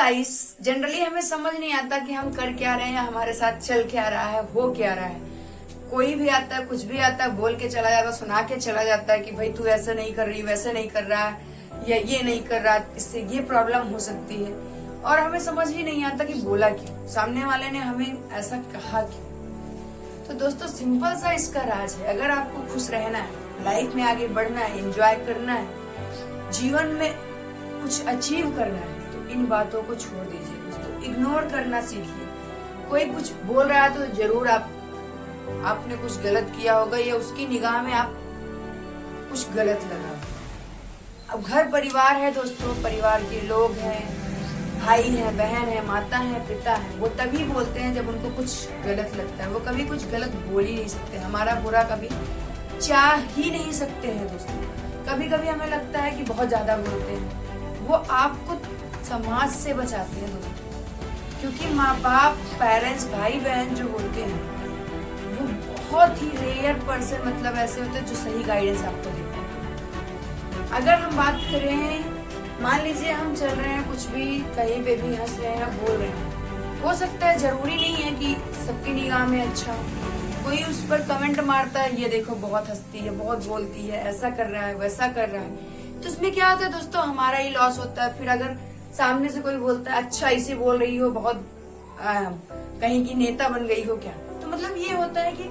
Guys, generally हमें समझ नहीं आता कि हम कर क्या रहे हैं या हमारे साथ चल क्या रहा है, हो क्या रहा है। कोई भी आता है, कुछ भी आता है, बोल के चला जाता है, सुना के चला जाता है कि भाई तू ऐसा नहीं कर रही, वैसे नहीं कर रहा है, या ये नहीं कर रहा, इससे ये प्रॉब्लम हो सकती है। और हमें समझ ही नहीं आता कि बोला क्यों, सामने वाले ने हमें ऐसा कहा क्यों। तो दोस्तों, सिंपल सा इसका राज है। अगर आपको खुश रहना है, लाइफ में आगे बढ़ना है, एंजॉय करना है, जीवन में कुछ अचीव करना है, तो इन बातों को छोड़ दीजिए दोस्तों। इग्नोर करना सीखिए। कोई कुछ बोल रहा है तो जरूर आपने कुछ गलत किया होगा या उसकी निगाह में आप कुछ गलत लगा। अब घर परिवार है दोस्तों, परिवार के लोग हैं, भाई है, बहन है, माता है, पिता है, वो तभी बोलते हैं जब उनको कुछ गलत लगता है। वो कभी कुछ गलत बोल ही नहीं सकते, हमारा बुरा कभी चाह ही नहीं सकते हैं दोस्तों। कभी कभी हमें लगता है कि बहुत ज्यादा बोलते हैं, वो आपको समाज से बचाते हैं दोस्तों। क्योंकि माँ बाप, पेरेंट्स, भाई बहन जो होते हैं वो बहुत ही रेयर पर्सन मतलब ऐसे होते हैं जो सही गाइडेंस आपको देते हैं। अगर हम बात करें, मान लीजिए हम चल रहे हैं, कुछ भी कहीं पे भी हंस रहे हैं, बोल रहे हैं, हो सकता है, जरूरी नहीं है कि सबकी निगाह में अच्छा हो। कोई उस पर कमेंट मारता है, ये देखो बहुत हंसती है, बहुत बोलती है, ऐसा कर रहा है, वैसा कर रहा है, तो इसमें क्या होता है दोस्तों, हमारा ही लॉस होता है। फिर अगर सामने से कोई बोलता है अच्छा इसे बोल रही हो, बहुत कहीं की नेता बन गई हो क्या, तो मतलब ये होता है कि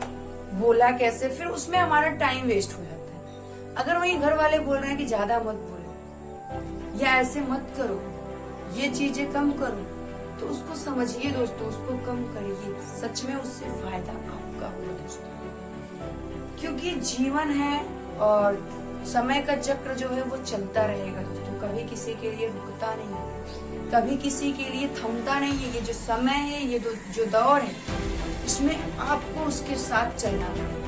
बोला कैसे, फिर उसमें हमारा टाइम वेस्ट हो जाता है। अगर वही घर वाले बोल रहे हैं कि ज्यादा मत बोलो या ऐसे मत करो, ये चीजें कम करो, तो उसको समझिए दोस्तों, उसको कम करिए। सच में उससे फायदा आपका होगा दोस्तों, क्योंकि जीवन है और समय का चक्र जो है वो चलता रहेगा दोस्तों। कभी किसी के लिए रुकता नहीं है, कभी किसी के लिए थमता नहीं है। ये जो समय है, ये जो दौर है, इसमें आपको उसके साथ चलना पड़ेगा।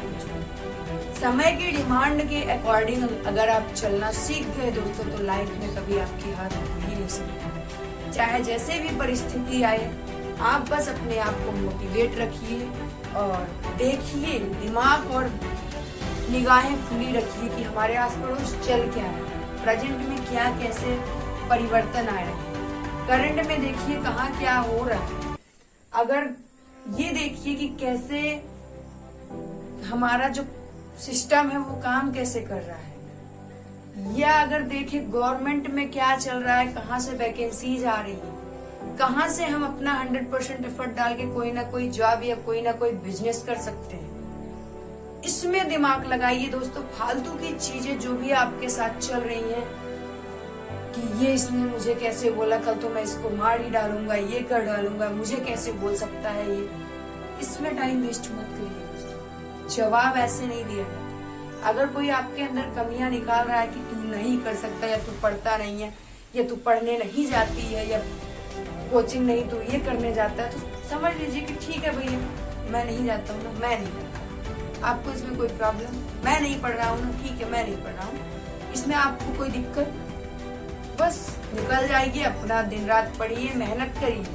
समय की डिमांड के अकॉर्डिंग अगर आप चलना सीख गए दोस्तों, तो लाइफ में कभी आपकी हार हो ही नहीं सकती। चाहे जैसे भी परिस्थिति आए, आप बस अपने आप को मोटिवेट रखिए और देखिए, दिमाग और निगाहें खुली रखिए कि हमारे आस पड़ोस चल क्या रहा है, प्रेजेंट में क्या कैसे परिवर्तन आ रहे हैं, करंट में देखिए कहाँ क्या हो रहा है। अगर ये देखिए कि कैसे हमारा जो सिस्टम है वो काम कैसे कर रहा है, या अगर देखिए गवर्नमेंट में क्या चल रहा है, कहाँ से वैकेंसीज आ रही है, कहाँ से हम अपना 100% एफर्ट डाल के कोई ना कोई जॉब या कोई ना कोई बिजनेस कर सकते हैं। इसमें दिमाग लगाइए दोस्तों। फालतू की चीजें जो भी आपके साथ चल रही हैं कि ये इसने मुझे कैसे बोला, कल तो मैं इसको मार ही डालूंगा, ये कर डालूंगा, मुझे कैसे बोल सकता है ये, इसमें टाइम वेस्ट मत करिए दोस्तों। जवाब ऐसे नहीं दिया जाता। अगर कोई आपके अंदर कमियां निकाल रहा है कि तू नहीं कर सकता, या तू पढ़ता नहीं है, या तू पढ़ने नहीं जाती है, या कोचिंग नहीं तू ये करने जाता है, तो समझ लीजिए कि ठीक है भैया, मैं नहीं जाता हूँ ना, मैं नहीं करता। आपको इसमें कोई प्रॉब्लम, मैं नहीं पढ़ रहा हूँ ना, ठीक है मैं नहीं पढ़ रहा हूँ, इसमें आपको कोई दिक्कत, बस निकल जाएगी। अपना दिन रात पढ़िए, मेहनत करिए।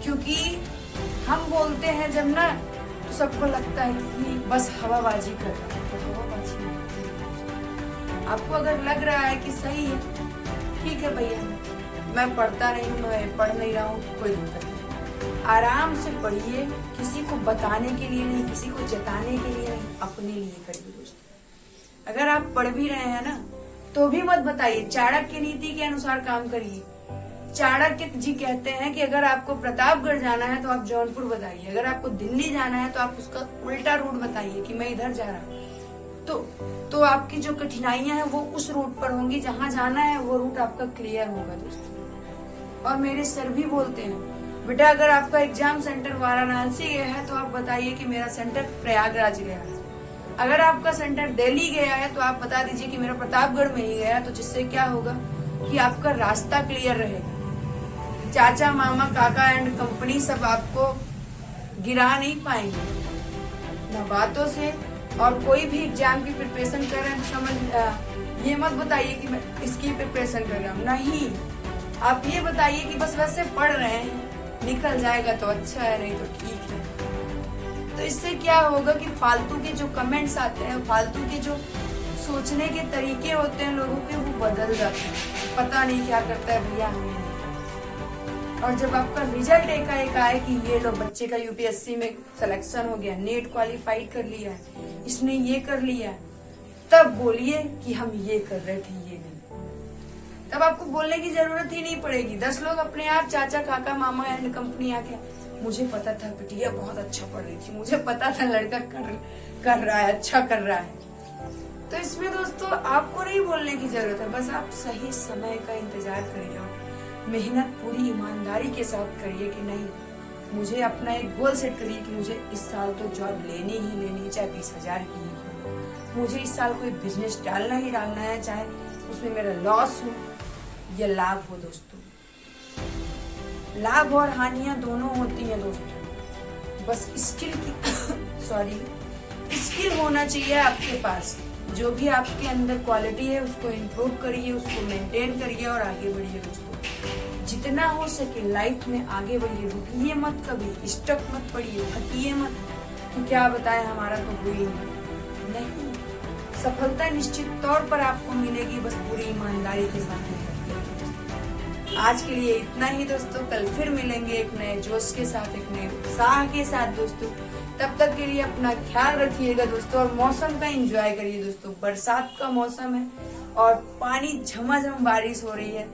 क्योंकि हम बोलते हैं जब ना, तो सबको लगता है कि बस हवाबाजी कर रहा है, तो हवाबाजी नहीं है। आपको अगर लग रहा है कि सही है, ठीक है भैया, मैं पढ़ता नहीं हूँ, मैं पढ़ नहीं रहा हूँ, कोई दिक्कत नहीं, आराम से पढ़िए। किसी को बताने के लिए नहीं, किसी को जताने के लिए नहीं, अपने लिए करिए दोस्तों। अगर आप पढ़ भी रहे हैं ना, तो भी मत बताइए, चाणक्य नीति के अनुसार काम करिए। चाणक्य जी कहते हैं कि अगर आपको प्रतापगढ़ जाना है तो आप जौनपुर बताइए, अगर आपको दिल्ली जाना है तो आप उसका उल्टा रूट बताइए कि मैं इधर जा रहा हूँ। तो आपकी जो कठिनाइयां हैं वो उस रूट पर होंगी, जहां जाना है वो रूट आपका क्लियर होगा दोस्तों। और मेरे सर भी बोलते हैं, बेटा अगर आपका एग्जाम सेंटर वाराणसी गया है तो आप बताइए कि मेरा सेंटर प्रयागराज गया है। अगर आपका सेंटर दिल्ली गया है तो आप बता दीजिए कि मेरा प्रतापगढ़ में ही गया, तो जिससे क्या होगा कि आपका रास्ता क्लियर रहेगा। चाचा, मामा, काका एंड कंपनी सब आपको गिरा नहीं पाएंगे ना बातों से। और कोई भी एग्जाम की प्रिपरेशन कर रहे हैं, ये मत बताइए कि मैं इसकी प्रिपरेशन कर रहा हूँ, नहीं, आप ये बताइए कि बस वैसे पढ़ रहे हैं, निकल जाएगा तो अच्छा है, नहीं तो ठीक है। तो इससे क्या होगा कि फालतू के जो कमेंट्स आते हैं, फालतू के जो सोचने के तरीके होते हैं लोगों के, वो बदल जाते हैं। पता नहीं क्या करता है भैया, हमें नहीं। और जब आपका रिजल्ट एकाएक आए कि ये लो बच्चे का यूपीएससी में सिलेक्शन हो गया, नेट क्वालिफाइड कर लिया है, इसने ये कर लिया है, तब बोलिए कि हम ये कर रहे थे, ये नहीं। तब आपको बोलने की जरूरत ही नहीं पड़ेगी। 10 लोग अपने आप, चाचा, काका, मामा एंड कंपनी आके, मुझे पता था बिटिया बहुत अच्छा पढ़ रही थी, मुझे पता था लड़का कर रहा है, अच्छा कर रहा है। तो इसमें दोस्तों आपको नहीं बोलने की जरूरत है, बस आप सही समय का इंतजार करिए और मेहनत पूरी ईमानदारी के साथ करिए कि नहीं, मुझे अपना एक गोल सेट करिए कि मुझे इस साल तो जॉब लेनी ही लेनी है, चाहे 20,000 की ही हो। मुझे इस साल कोई बिजनेस डालना ही डालना है, चाहे उसमें मेरा लॉस हो या लाभ हो। दोस्तों लाभ और हानियां दोनों होती हैं दोस्तों, बस स्किल होना चाहिए आपके पास। जो भी आपके अंदर क्वालिटी है उसको इम्प्रूव करिए, उसको मेंटेन करिए और आगे बढ़िए दोस्तों। जितना हो सके लाइफ में आगे बढ़िए, रुकिए मत, कभी स्टक मत पड़िए, थकिए मत कि क्या बताए हमारा तो हुई नहीं। सफलता निश्चित तौर पर आपको मिलेगी, बस पूरी ईमानदारी के साथ। आज के लिए इतना ही दोस्तों, कल फिर मिलेंगे एक नए जोश के साथ, एक नए उत्साह के साथ दोस्तों। तब तक के लिए अपना ख्याल रखिएगा दोस्तों और मौसम का एंजॉय करिए दोस्तों। बरसात का मौसम है और पानी झमाझम बारिश हो रही है,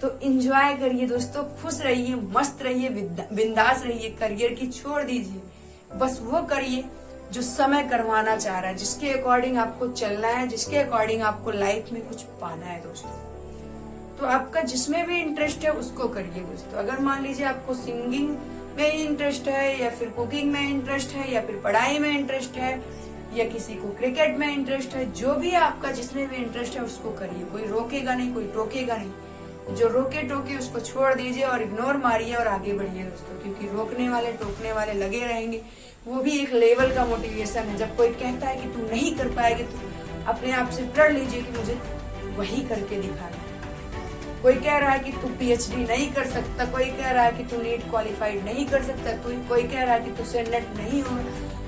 तो एंजॉय करिए दोस्तों, खुश रहिए, मस्त रहिए, बिंदास रहिए, करियर की छोड़ दीजिए, बस वो करिए जो समय करवाना चाह रहा है, जिसके अकॉर्डिंग आपको चलना है, जिसके अकॉर्डिंग आपको लाइफ में कुछ पाना है दोस्तों। तो आपका जिसमें भी इंटरेस्ट है उसको करिए दोस्तों। अगर मान लीजिए आपको सिंगिंग में इंटरेस्ट है, या फिर कुकिंग में इंटरेस्ट है, या फिर पढ़ाई में इंटरेस्ट है, या किसी को क्रिकेट में इंटरेस्ट है, जो भी आपका जिसमें भी इंटरेस्ट है उसको करिए। कोई रोकेगा नहीं, कोई टोकेगा नहीं। जो रोके टोके उसको छोड़ दीजिए और इग्नोर मारिए और आगे बढ़िए दोस्तों, क्योंकि रोकने वाले टोकने वाले लगे रहेंगे। वो भी एक लेवल का मोटिवेशन है। जब कोई कहता है कि तू नहीं कर पाएगी, तो अपने आप से प्रण लीजिए कि मुझे वही करके दिखाना है। कोई कह रहा है कि तू पीएचडी नहीं कर सकता, कोई कह रहा है कि तू नीट क्वालिफाइड नहीं कर सकता, कोई कह रहा है कि तुझसे नेट नहीं होगा,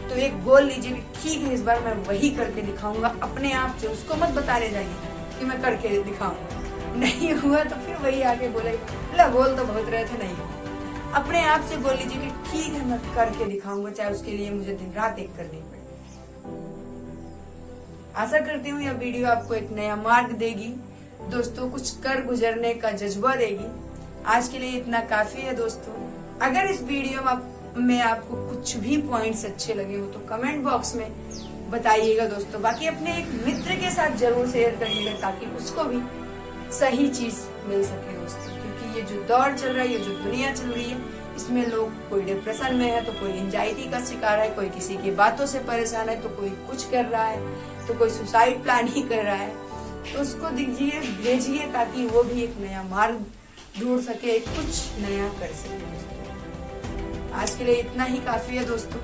तो एक गोल लीजिए कि ठीक है इस बार मैं वही करके दिखाऊंगा अपने आप से। उसको मत बताने जाइए कि मैं करके दिखाऊंगा, नहीं हुआ तो फिर वही आके बोलेगा गोल तो बहुत रहे थे, नहीं हुआ। अपने आप से गोल लीजिए कि ठीक है मैं करके दिखाऊंगा, चाहे उसके लिए मुझे दिन रात एक करनी पड़े। आशा करती हूँ यह वीडियो आपको एक नया मार्ग देगी दोस्तों, कुछ कर गुजरने का जज्बा देगी। आज के लिए इतना काफी है दोस्तों। अगर इस वीडियो में आपको कुछ भी पॉइंट्स अच्छे लगे हो तो कमेंट बॉक्स में बताइएगा दोस्तों। बाकी अपने एक मित्र के साथ जरूर शेयर करिएगा ताकि उसको भी सही चीज मिल सके दोस्तों, क्योंकि ये जो दौर चल रहा है, ये जो दुनिया चल रही है, इसमें लोग कोई डिप्रेशन में है, तो कोई एंजाइटी का शिकार है, कोई किसी की बातों से परेशान है, तो कोई कुछ कर रहा है, तो कोई सुसाइड प्लान ही कर रहा है। तो उसको दीजिए, भेजिए ताकि वो भी एक नया मार्ग ढूंढ सके, कुछ नया कर सके दोस्तों। आज के लिए इतना ही काफी है दोस्तों।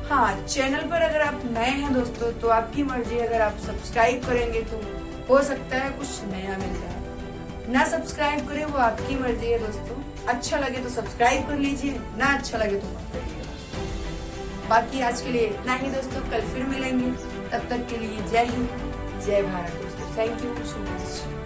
हाँ, चैनल पर अगर आप नए हैं दोस्तों तो आपकी मर्जी, अगर आप सब्सक्राइब करेंगे तो हो सकता है कुछ नया मिल जाए, ना सब्सक्राइब करें वो आपकी मर्जी है दोस्तों। अच्छा लगे तो सब्सक्राइब कर लीजिए, ना अच्छा लगे तो मत करिए दोस्तों। बाकी आज के लिए इतना ही दोस्तों, कल फिर मिलेंगे। तब तक के लिए जय हिंद, जय भारत दोस्तों। Thank you so much.